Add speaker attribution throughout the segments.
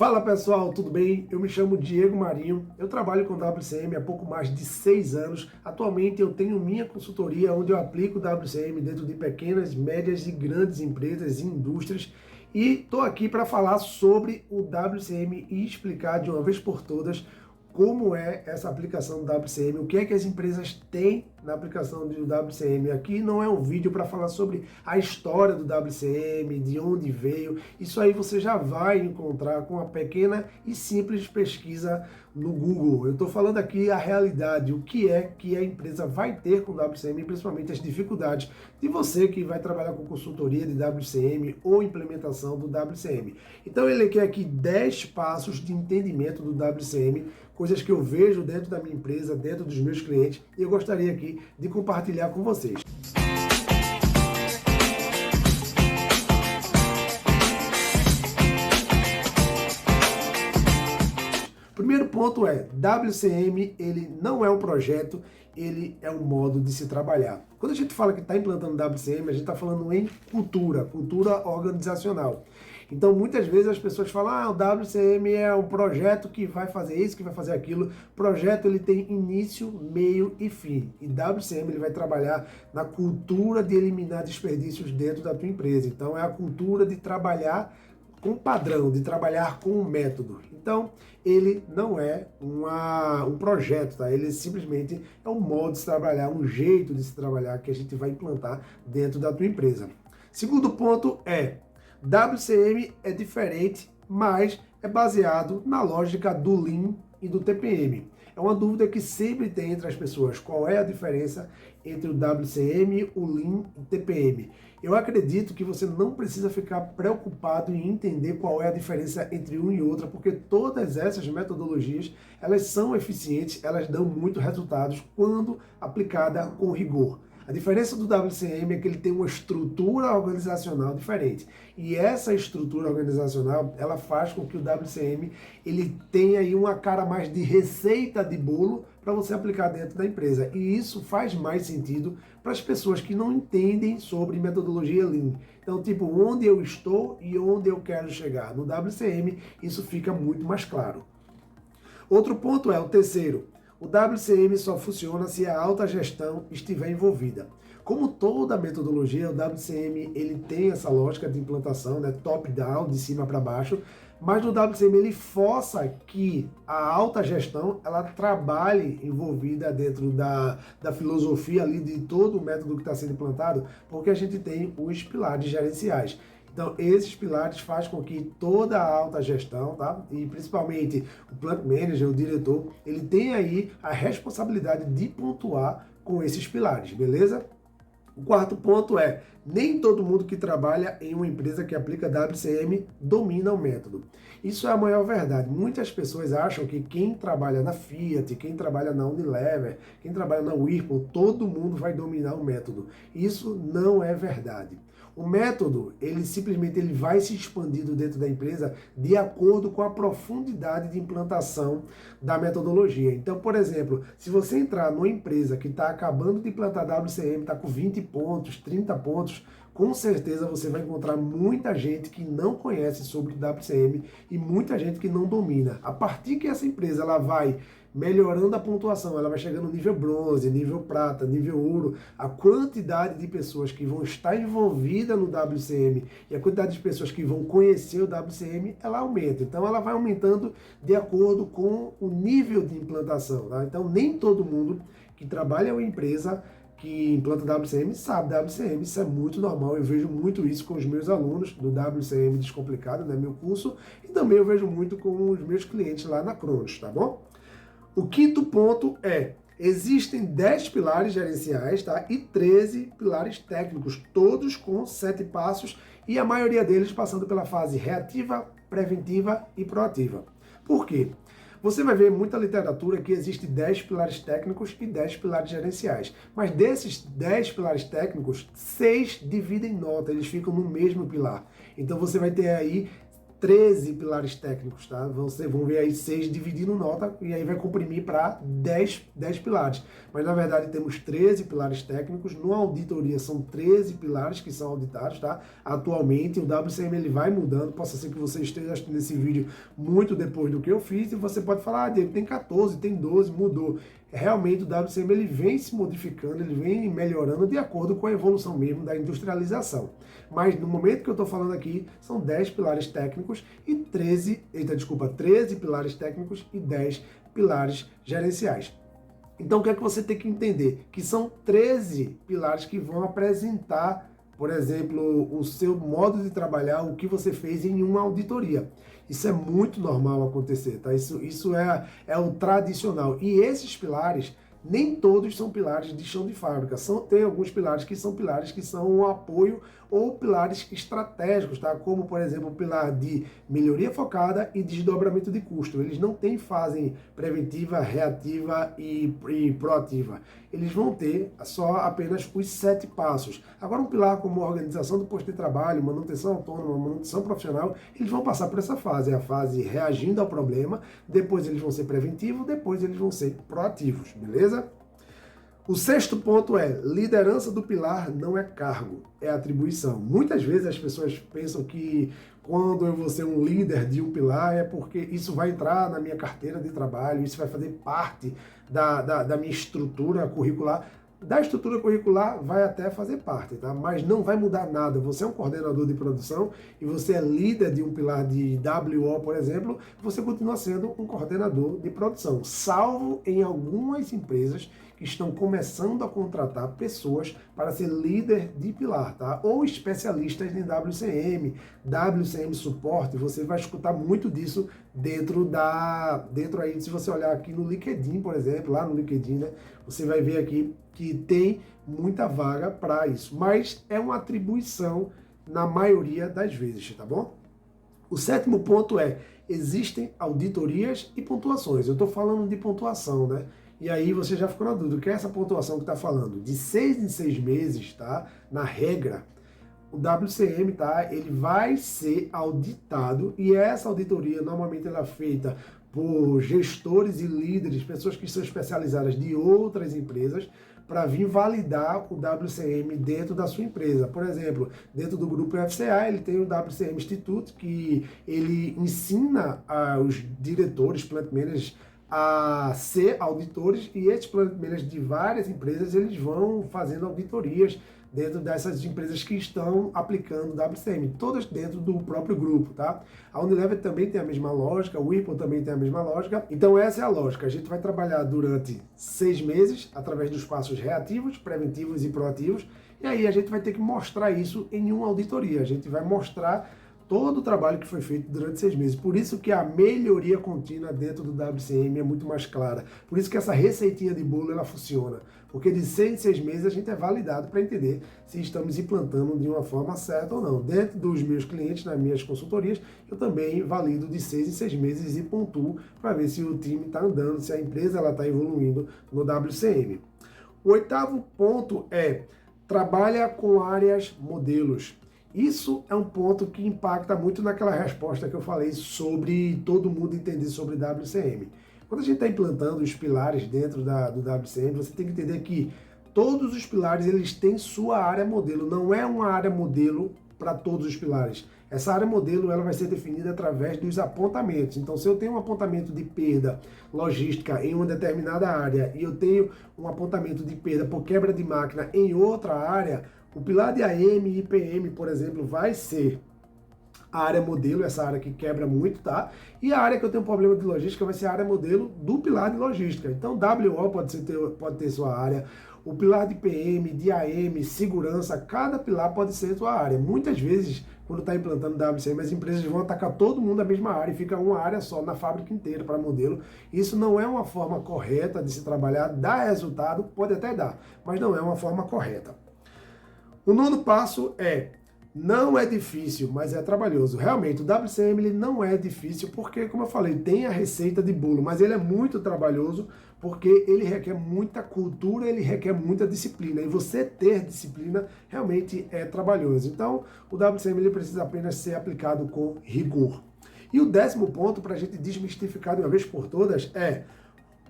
Speaker 1: Fala pessoal, tudo bem? Eu me chamo Diego Marinho, eu trabalho com WCM há pouco mais de 6 anos. Atualmente eu tenho minha consultoria onde eu aplico WCM dentro de pequenas, médias e grandes empresas e indústrias. E estou aqui para falar sobre o WCM e explicar de uma vez por todas como é essa aplicação do WCM, o que é que as empresas têm na aplicação do WCM. Aqui não é um vídeo para falar sobre a história do WCM, de onde veio. Isso aí você já vai encontrar com uma pequena e simples pesquisa no Google. Eu estou falando aqui a realidade, o que é que a empresa vai ter com o WCM, principalmente as dificuldades de você que vai trabalhar com consultoria de WCM ou implementação do WCM. Então ele quer aqui 10 passos de entendimento do WCM, coisas que eu vejo dentro da minha empresa, dentro dos meus clientes, e eu gostaria aqui de compartilhar com vocês. Primeiro ponto é, WCM ele não é um projeto, ele é um modo de se trabalhar. Quando a gente fala que está implantando WCM, a gente está falando em cultura organizacional. Então, muitas vezes as pessoas falam, o WCM é um projeto que vai fazer isso, que vai fazer aquilo. O projeto ele tem início, meio e fim. E WCM ele vai trabalhar na cultura de eliminar desperdícios dentro da tua empresa. Então, é a cultura de trabalhar com padrão, de trabalhar com um método. Então, ele não é um projeto, tá? Ele simplesmente é um modo de se trabalhar, um jeito de se trabalhar que a gente vai implantar dentro da tua empresa. Segundo ponto é, WCM é diferente, mas é baseado na lógica do Lean e do TPM. É uma dúvida que sempre tem entre as pessoas. Qual é a diferença entre o WCM, o Lean e o TPM? Eu acredito que você não precisa ficar preocupado em entender qual é a diferença entre um e outra, porque todas essas metodologias, elas são eficientes, elas dão muitos resultados quando aplicada com rigor. A diferença do WCM é que ele tem uma estrutura organizacional diferente. E essa estrutura organizacional, ela faz com que o WCM ele tenha aí uma cara mais de receita de bolo para você aplicar dentro da empresa. E isso faz mais sentido para as pessoas que não entendem sobre metodologia Lean. Então, tipo, onde eu estou e onde eu quero chegar. No WCM, isso fica muito mais claro. Outro ponto é o terceiro. O WCM só funciona se a alta gestão estiver envolvida. Como toda metodologia, o WCM ele tem essa lógica de implantação, né, top-down, de cima para baixo, mas no WCM ele força que a alta gestão ela trabalhe envolvida dentro da filosofia ali de todo o método que está sendo implantado, porque a gente tem os pilares gerenciais. Então, esses pilares fazem com que toda a alta gestão, tá? E principalmente o plant manager, o diretor, ele tenha aí a responsabilidade de pontuar com esses pilares, beleza? O quarto ponto é, nem todo mundo que trabalha em uma empresa que aplica WCM domina o método. Isso é a maior verdade. Muitas pessoas acham que quem trabalha na Fiat, quem trabalha na Unilever, quem trabalha na Whirlpool, todo mundo vai dominar o método. Isso não é verdade. O método, ele simplesmente vai se expandindo dentro da empresa de acordo com a profundidade de implantação da metodologia. Então, por exemplo, se você entrar numa empresa que está acabando de implantar WCM, está com 20 pontos, 30 pontos, com certeza você vai encontrar muita gente que não conhece sobre o WCM e muita gente que não domina. A partir que essa empresa ela vai melhorando a pontuação, ela vai chegando no nível bronze, nível prata, nível ouro, a quantidade de pessoas que vão estar envolvidas no WCM e a quantidade de pessoas que vão conhecer o WCM, ela aumenta. Então ela vai aumentando de acordo com o nível de implantação, tá? Então nem todo mundo que trabalha em uma empresa que implanta WCM sabe WCM, isso é muito normal, eu vejo muito isso com os meus alunos do WCM Descomplicado, né, meu curso, e também eu vejo muito com os meus clientes lá na Cronos, tá bom? O quinto ponto é, existem 10 pilares gerenciais, tá? E 13 pilares técnicos, todos com 7 passos e a maioria deles passando pela fase reativa, preventiva e proativa. Por quê? Você vai ver muita literatura que existe 10 pilares técnicos e 10 pilares gerenciais. Mas desses 10 pilares técnicos, 6 dividem nota, eles ficam no mesmo pilar. Então você vai ter aí 13 pilares técnicos, tá? Vocês vão ver aí 6 dividindo nota e aí vai comprimir para 10 pilares. Mas na verdade temos 13 pilares técnicos. Numa auditoria são 13 pilares que são auditados, tá? Atualmente o WCM ele vai mudando. Possa ser que você esteja assistindo esse vídeo muito depois do que eu fiz e você pode falar, Diego, tem 14, tem 12, mudou. Realmente o WCM ele vem se modificando, ele vem melhorando de acordo com a evolução mesmo da industrialização. Mas no momento que eu estou falando aqui, são 10 pilares técnicos e 13 pilares técnicos e 10 pilares gerenciais. Então o que é que você tem que entender? Que são 13 pilares que vão apresentar, por exemplo, o seu modo de trabalhar, o que você fez em uma auditoria. Isso é muito normal acontecer, tá? Isso é o tradicional. E esses pilares, nem todos são pilares de chão de fábrica. Tem alguns pilares que são um apoio ou pilares estratégicos, tá? Como, por exemplo, o pilar de melhoria focada e desdobramento de custo. Eles não têm fase preventiva, reativa e proativa. Eles vão ter só apenas os 7 passos. Agora, um pilar como organização do posto de trabalho, manutenção autônoma, manutenção profissional, eles vão passar por essa fase. É a fase reagindo ao problema, depois eles vão ser preventivos, depois eles vão ser proativos, beleza? O 6º ponto é, liderança do pilar não é cargo, é atribuição. Muitas vezes as pessoas pensam que quando eu vou ser um líder de um pilar é porque isso vai entrar na minha carteira de trabalho, isso vai fazer parte da minha estrutura curricular. Da estrutura curricular vai até fazer parte, tá? Mas não vai mudar nada. Você é um coordenador de produção e você é líder de um pilar de WO, por exemplo, você continua sendo um coordenador de produção, salvo em algumas empresas que estão começando a contratar pessoas para ser líder de pilar, tá? Ou especialistas em WCM suporte, você vai escutar muito disso dentro aí, se você olhar aqui no LinkedIn, por exemplo, lá no LinkedIn, né? Você vai ver aqui que tem muita vaga para isso, mas é uma atribuição na maioria das vezes, tá bom? O 7º ponto é, existem auditorias e pontuações. Eu estou falando de pontuação, né? E aí você já ficou na dúvida, o que é essa pontuação que está falando? De 6 em 6 meses, tá? Na regra, o WCM, tá? Ele vai ser auditado e essa auditoria normalmente ela é feita por gestores e líderes, pessoas que são especializadas de outras empresas, para vir validar o WCM dentro da sua empresa. Por exemplo, dentro do grupo FCA, ele tem o WCM Institute, que ele ensina os diretores, plant managers, a ser auditores, e esses plant managers de várias empresas, eles vão fazendo auditorias dentro dessas empresas que estão aplicando o WCM, todas dentro do próprio grupo, tá? A Unilever também tem a mesma lógica, o Whirlpool também tem a mesma lógica, então essa é a lógica. A gente vai trabalhar durante 6 meses, através dos passos reativos, preventivos e proativos, e aí a gente vai ter que mostrar isso em uma auditoria, a gente vai mostrar todo o trabalho que foi feito durante 6 meses. Por isso que a melhoria contínua dentro do WCM é muito mais clara. Por isso que essa receitinha de bolo ela funciona. Porque de 6 em 6 meses a gente é validado para entender se estamos implantando de uma forma certa ou não. Dentro dos meus clientes, nas minhas consultorias, eu também valido de 6 em 6 meses e pontuo para ver se o time está andando, se a empresa está evoluindo no WCM. O 8º ponto é, trabalha com áreas modelos. Isso é um ponto que impacta muito naquela resposta que eu falei sobre todo mundo entender sobre WCM. Quando a gente está implantando os pilares dentro do WCM, você tem que entender que todos os pilares eles têm sua área modelo, não é uma área modelo para todos os pilares. Essa área modelo ela vai ser definida através dos apontamentos. Então, se eu tenho um apontamento de perda logística em uma determinada área e eu tenho um apontamento de perda por quebra de máquina em outra área, o pilar de AM e IPM, por exemplo, vai ser a área modelo, essa área que quebra muito, tá? E a área que eu tenho problema de logística vai ser a área modelo do pilar de logística. Então, WO pode ter sua área, o pilar de PM, de AM, segurança, cada pilar pode ser sua área. Muitas vezes, quando está implantando WCM, as empresas vão atacar todo mundo na mesma área e fica uma área só na fábrica inteira para modelo. Isso não é uma forma correta de se trabalhar, dá resultado, pode até dar, mas não é uma forma correta. O 9º passo é, não é difícil, mas é trabalhoso. Realmente, o WCM ele não é difícil porque, como eu falei, tem a receita de bolo, mas ele é muito trabalhoso porque ele requer muita cultura, ele requer muita disciplina. E você ter disciplina realmente é trabalhoso. Então, o WCM ele precisa apenas ser aplicado com rigor. E o 10º ponto, para a gente desmistificar de uma vez por todas, é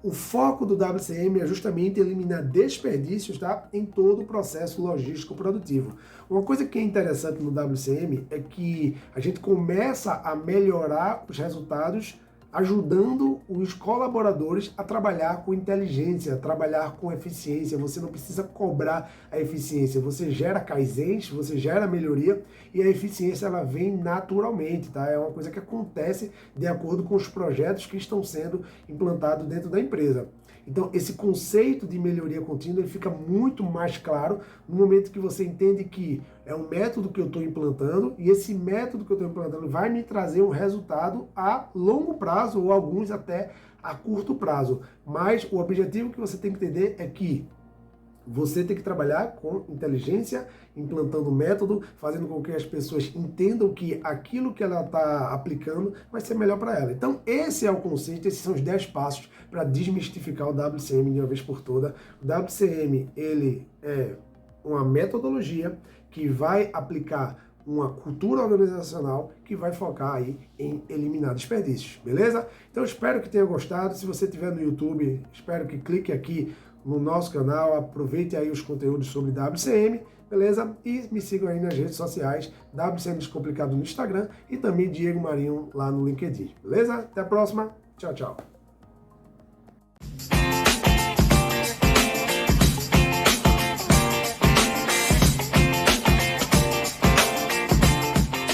Speaker 1: o foco do WCM é justamente eliminar desperdícios, tá, em todo o processo logístico produtivo. Uma coisa que é interessante no WCM é que a gente começa a melhorar os resultados ajudando os colaboradores a trabalhar com inteligência, a trabalhar com eficiência. Você não precisa cobrar a eficiência, você gera kaizens, você gera melhoria e a eficiência ela vem naturalmente, tá? É uma coisa que acontece de acordo com os projetos que estão sendo implantados dentro da empresa. Então, esse conceito de melhoria contínua ele fica muito mais claro no momento que você entende que é um método que eu estou implantando e esse método que eu estou implantando vai me trazer um resultado a longo prazo ou alguns até a curto prazo. Mas o objetivo que você tem que entender é que você tem que trabalhar com inteligência, implantando método, fazendo com que as pessoas entendam que aquilo que ela está aplicando vai ser melhor para ela. Então, esse é o conceito, esses são os 10 passos para desmistificar o WCM de uma vez por toda. O WCM, ele é uma metodologia que vai aplicar uma cultura organizacional que vai focar aí em eliminar desperdícios, beleza? Então, espero que tenha gostado. Se você estiver no YouTube, espero que clique aqui no nosso canal, aproveite aí os conteúdos sobre WCM, beleza? E me sigam aí nas redes sociais, WCM Descomplicado no Instagram e também Diego Marinho lá no LinkedIn, beleza? Até a próxima, tchau, tchau!